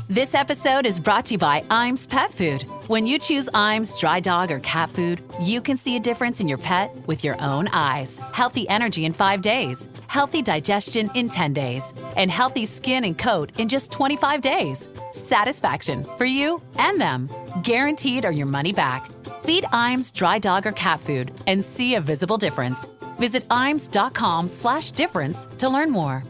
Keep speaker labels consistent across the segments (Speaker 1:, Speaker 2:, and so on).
Speaker 1: This episode is brought to you by Iams Pet Food. When you choose Iams dry dog or cat food, you can see a difference in your pet with your own eyes. Healthy energy in 5 days, healthy digestion in 10 days, and healthy skin and coat in just 25 days. Satisfaction for you and them. Guaranteed or your money back. Feed Iams dry dog or cat food and see a visible difference. Visit iams.com/difference to learn more.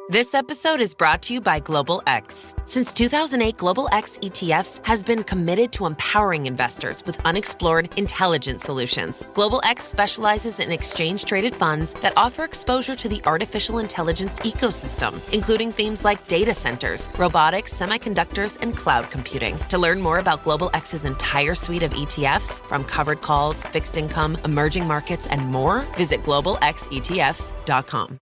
Speaker 2: This episode is brought to you by Global X. Since 2008, Global X ETFs has been committed to empowering investors with unexplored, intelligent solutions. Global X specializes in exchange-traded funds that offer exposure to the artificial intelligence ecosystem, including themes like data centers, robotics, semiconductors, and cloud computing. To learn more about Global X's entire suite of ETFs, from covered calls, fixed income, emerging markets, and more, visit globalxetfs.com.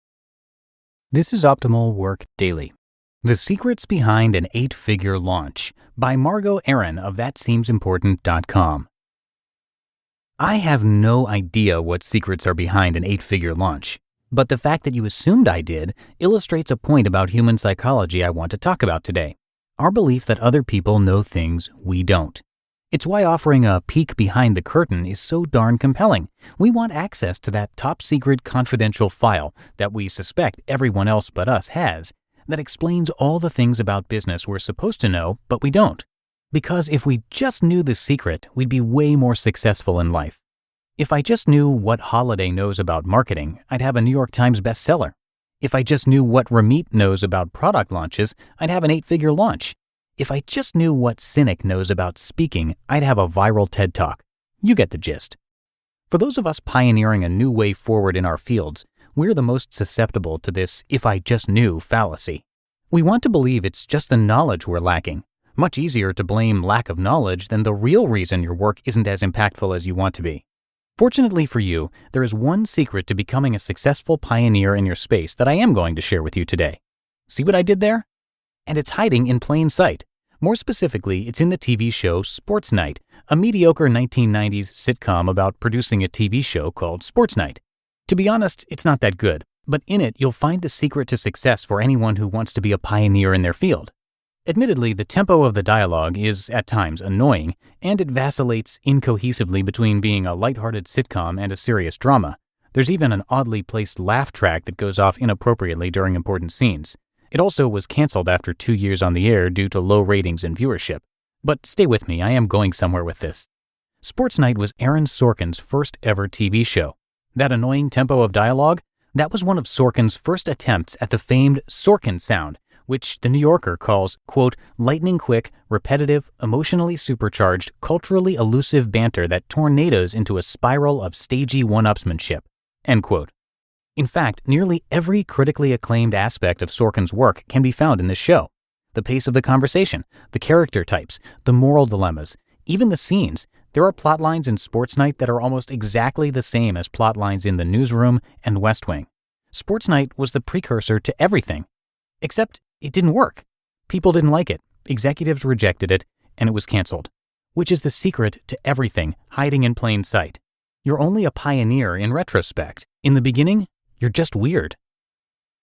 Speaker 3: This is Optimal Work Daily. The Secrets Behind an 8-Figure Launch by Margo Aaron of ThatSeemsImportant.com. I have no idea what secrets are behind an 8-figure launch, but the fact that you assumed I did illustrates a point about human psychology I want to talk about today. Our belief that other people know things we don't. It's why offering a peek behind the curtain is so darn compelling. We want access to that top-secret confidential file that we suspect everyone else but us has, that explains all the things about business we're supposed to know, but we don't. Because if we just knew the secret, we'd be way more successful in life. If I just knew what Holiday knows about marketing, I'd have a New York Times bestseller. If I just knew what Ramit knows about product launches, I'd have an 8-figure launch. If I just knew what Cynic knows about speaking, I'd have a viral TED Talk. You get the gist. For those of us pioneering a new way forward in our fields, we're the most susceptible to this "if I just knew" fallacy. We want to believe it's just the knowledge we're lacking. Much easier to blame lack of knowledge than the real reason your work isn't as impactful as you want to be. Fortunately for you, there is one secret to becoming a successful pioneer in your space that I am going to share with you today. See what I did there? And it's hiding in plain sight. More specifically, it's in the TV show Sports Night, a mediocre 1990s sitcom about producing a TV show called Sports Night. To be honest, it's not that good, but in it you'll find the secret to success for anyone who wants to be a pioneer in their field. Admittedly, the tempo of the dialogue is, at times, annoying, and it vacillates incohesively between being a lighthearted sitcom and a serious drama. There's even an oddly placed laugh track that goes off inappropriately during important scenes. It also was canceled after 2 years on the air due to low ratings and viewership. But stay with me, I am going somewhere with this. Sports Night was Aaron Sorkin's first ever TV show. That annoying tempo of dialogue? That was one of Sorkin's first attempts at the famed Sorkin sound, which The New Yorker calls, quote, lightning quick, repetitive, emotionally supercharged, culturally elusive banter that tornadoes into a spiral of stagey one-upsmanship, end quote. In fact, nearly every critically acclaimed aspect of Sorkin's work can be found in this show. The pace of the conversation, the character types, the moral dilemmas, even the scenes. There are plot lines in Sports Night that are almost exactly the same as plot lines in The Newsroom and West Wing. Sports Night was the precursor to everything. Except it didn't work. People didn't like it, executives rejected it, and it was canceled. Which is the secret to everything hiding in plain sight. You're only a pioneer in retrospect. In the beginning, you're just weird.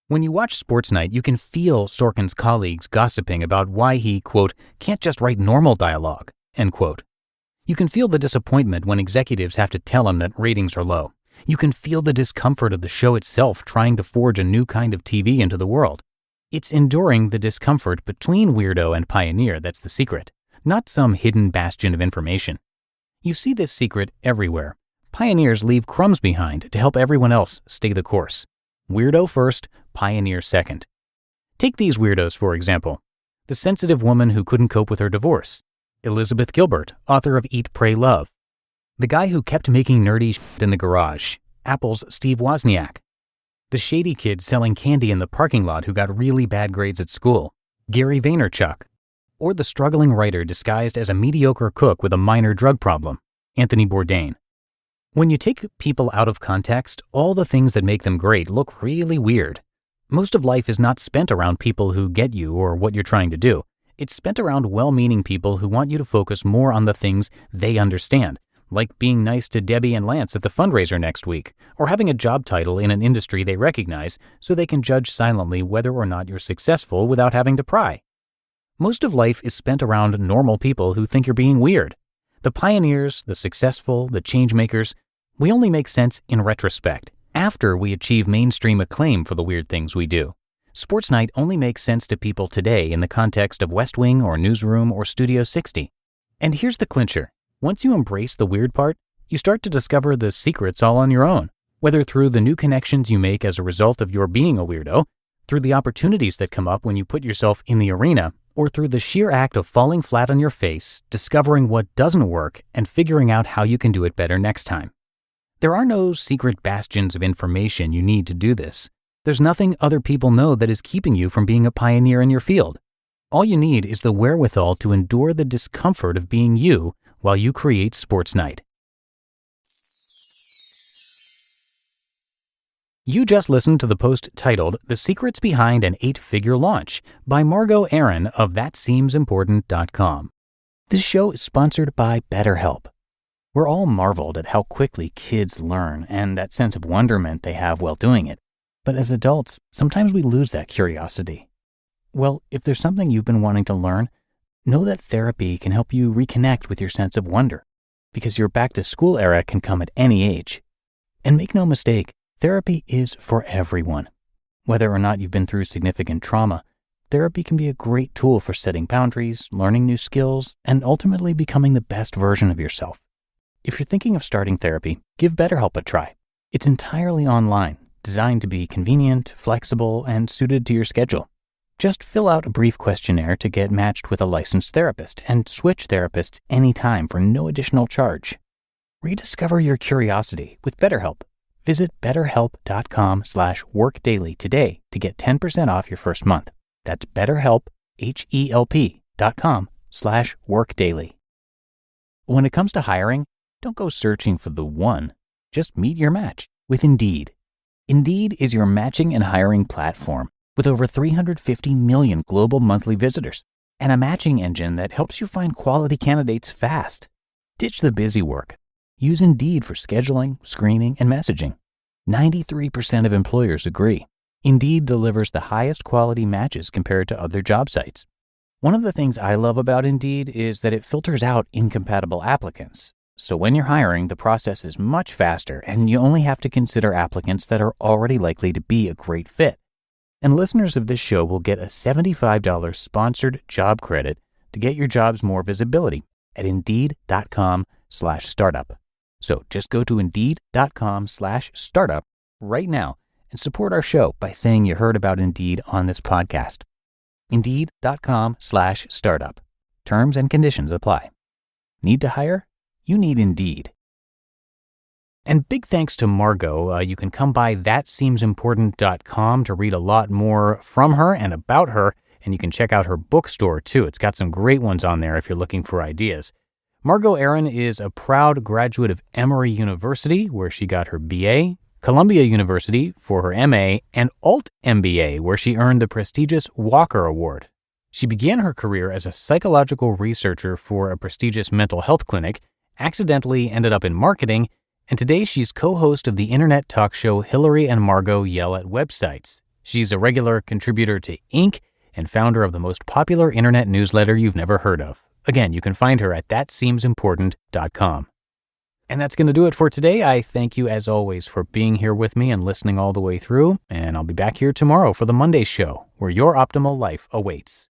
Speaker 3: When you watch Sports Night, you can feel Sorkin's colleagues gossiping about why he, quote, can't just write normal dialogue, end quote. You can feel the disappointment when executives have to tell him that ratings are low. You can feel the discomfort of the show itself trying to forge a new kind of TV into the world. It's enduring the discomfort between weirdo and pioneer that's the secret, not some hidden bastion of information. You see this secret everywhere. Pioneers leave crumbs behind to help everyone else stay the course. Weirdo first, pioneer second. Take these weirdos, for example. The sensitive woman who couldn't cope with her divorce. Elizabeth Gilbert, author of Eat, Pray, Love. The guy who kept making nerdy shit in the garage. Apple's Steve Wozniak. The shady kid selling candy in the parking lot who got really bad grades at school. Gary Vaynerchuk. Or the struggling writer disguised as a mediocre cook with a minor drug problem. Anthony Bourdain. When you take people out of context, all the things that make them great look really weird. Most of life is not spent around people who get you or what you're trying to do. It's spent around well-meaning people who want you to focus more on the things they understand, like being nice to Debbie and Lance at the fundraiser next week, or having a job title in an industry they recognize so they can judge silently whether or not you're successful without having to pry. Most of life is spent around normal people who think you're being weird. The pioneers, the successful, the change makers, we only make sense in retrospect, after we achieve mainstream acclaim for the weird things we do. Sports Night only makes sense to people today in the context of West Wing or Newsroom or Studio 60. And here's the clincher. Once you embrace the weird part, you start to discover the secrets all on your own, whether through the new connections you make as a result of your being a weirdo, through the opportunities that come up when you put yourself in the arena, or through the sheer act of falling flat on your face, discovering what doesn't work, and figuring out how you can do it better next time. There are no secret bastions of information you need to do this. There's nothing other people know that is keeping you from being a pioneer in your field. All you need is the wherewithal to endure the discomfort of being you while you create Sports Night. You just listened to the post titled The Secrets Behind an 8-Figure Launch by Margo Aaron of thatseemsimportant.com. This show is sponsored by BetterHelp. We're all marveled at how quickly kids learn and that sense of wonderment they have while doing it. But as adults, sometimes we lose that curiosity. Well, if there's something you've been wanting to learn, know that therapy can help you reconnect with your sense of wonder, because your back-to-school era can come at any age. And make no mistake, therapy is for everyone. Whether or not you've been through significant trauma, therapy can be a great tool for setting boundaries, learning new skills, and ultimately becoming the best version of yourself. If you're thinking of starting therapy, give BetterHelp a try. It's entirely online, designed to be convenient, flexible, and suited to your schedule. Just fill out a brief questionnaire to get matched with a licensed therapist and switch therapists anytime for no additional charge. Rediscover your curiosity with BetterHelp. Visit betterhelp.com/workdaily today to get 10% off your first month. That's BetterHelp, HELP.com/workdaily. When it comes to hiring, don't go searching for the one. Just meet your match with Indeed. Indeed is your matching and hiring platform with over 350 million global monthly visitors and a matching engine that helps you find quality candidates fast. Ditch the busy work. Use Indeed for scheduling, screening, and messaging. 93% of employers agree. Indeed delivers the highest quality matches compared to other job sites. One of the things I love about Indeed is that it filters out incompatible applicants. So when you're hiring, the process is much faster and you only have to consider applicants that are already likely to be a great fit. And listeners of this show will get a $75 sponsored job credit to get your jobs more visibility at Indeed.com/startup. So just go to Indeed.com/startup right now and support our show by saying you heard about Indeed on this podcast. Indeed.com/startup. Terms and conditions apply. Need to hire? You need Indeed. And big thanks to Margo. You can come by thatseemsimportant.com to read a lot more from her and about her, and you can check out her bookstore too. It's got some great ones on there if you're looking for ideas. Margo Aaron is a proud graduate of Emory University, where she got her BA, Columbia University for her MA, and Alt MBA, where she earned the prestigious Walker Award. She began her career as a psychological researcher for a prestigious mental health clinic, accidentally ended up in marketing, and today she's co-host of the internet talk show Hillary and Margo Yell at Websites. She's a regular contributor to Inc. and founder of the most popular internet newsletter you've never heard of. Again, you can find her at thatseemsimportant.com. And that's going to do it for today. I thank you as always for being here with me and listening all the way through, and I'll be back here tomorrow for the Monday show, where your optimal life awaits.